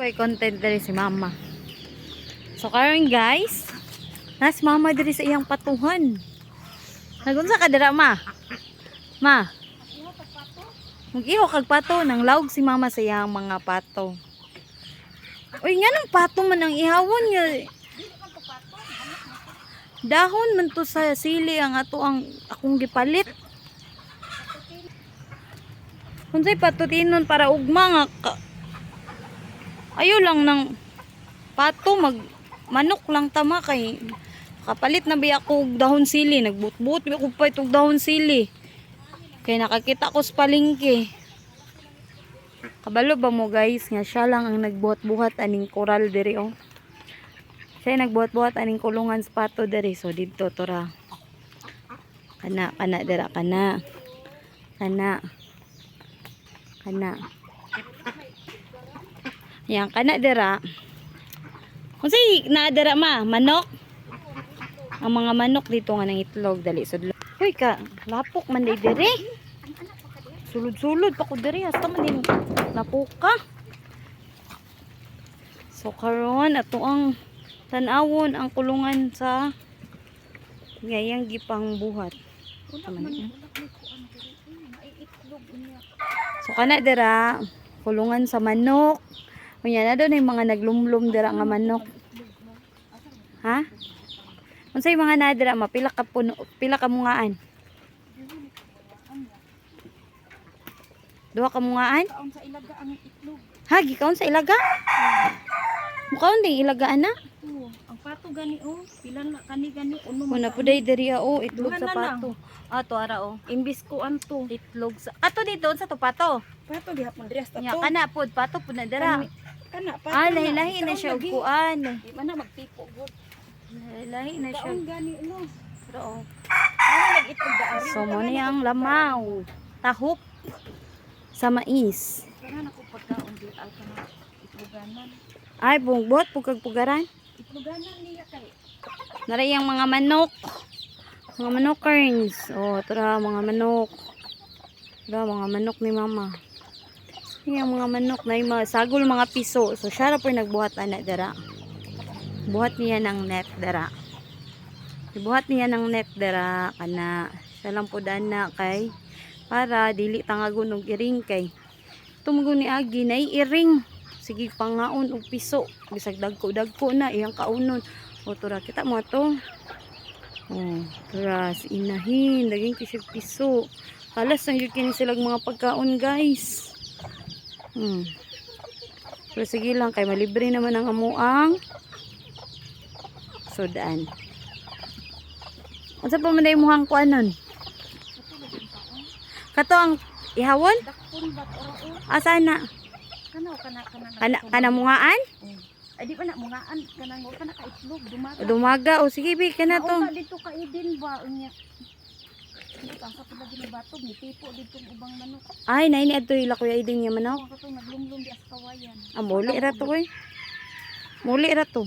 Ko'y content diri si mama. So karon guys, nas mama diri sa iyang patuhan. Nagunsa ka dira ma? Ma. Mag-iho kag pato nang laog si mama sa iyang mga pato. Uy, nga nang pato man ang ihawon niya. Dahon man to sa sili ang ato ang akong gipalit. Unsay patutinon para ugma nga ayo lang ng pato manok lang tama kay kapalit na biya ko og dahon sili, nagbutbut bi ko pa itong dahon sili. Kay nakakita ko sa palengke. Kabalo ba mo guys nga siya lang ang nagbuhat-buhat aning koral diri oh. Siya nagbuhat-buhat aning kulungan sa pato diri so didto tora. Kana dira kana. Yang kana dira. Unsay naa dira ma? Manok. Ang mga manok dito nga nang itlog dali sudlo. Hoy ka, lapok man day diri. Sulod-sulod pa ko diri hasta man din napuka. So karon ato ang tan-awon ang kulungan sa ngayang gipang buhat. So kana dira kulungan sa manok. Unya na doon ay mga naglumlum dira nga manok. Ha? Unsay mga nadira mapila ka puno, pila ka mungaan? Duha ka mungaan? Kaon sa ilaga ang itlog. Ha, gikaon sa ilaga? Mukaon ding ilaga ana? Oo, ang pato gani oh, pila na kani gani uno Kuna puday diri oh, itlog sa Duha na pato. Ato ara oh. Imbis ko anto. Itlog sa ato dito sa to pato. Pato gihapon diri hasta Nya to. kana pod pato pud na dira. Kana pato. Lahi-lahi na siya og kuan. Di man na magtipo gud. Lahi na siya. Kaon gani uno. Pero oh. Ano nag-itlog daari. So mo ni ang lamaw. Tahop sa mais. Kana nako pagkaon di al kana itloganan. Ay, buhat pugag pugaran. Itloganan niya kay. Nara yung mga manok. Mga manokers. Oh, tara mga manok. Tara mga manok ni mama. Yung mga manok na yung mga sagol mga piso. So siya ra po nagbuhat ana dara. Buhat niya ng net dara. Ibuhat niya ng net dara kana. Siya lang po dana kay para dili tangagon og iring kay. Tumugon ni agi na iring. Sige pangaon og piso. Bisag dagko na iyang kaunon. O tura kita mo to. Oh, tura si inahin daging kisig piso. Halas ang gyud sila mga pagkaon guys. Pero sige lang kay malibre naman ang amuang sudan. Unsa pa man day muhang kuanon? Kato ang ihawon? Dakpon bat ora o. Asa na? Kana mungaan? Ay di pa na mungaan kanang kana ka itlog dumaga. Dumaga o sige bi kana to. Naunta dito ka idin ba unya. Dito ang kapila ginabatog ni tipo dito ubang manok. Ay nay ni adto ila kuya iding niya manok. Ang katong naglumlum di as kawayan. Muli ra to oy. Muli ra to.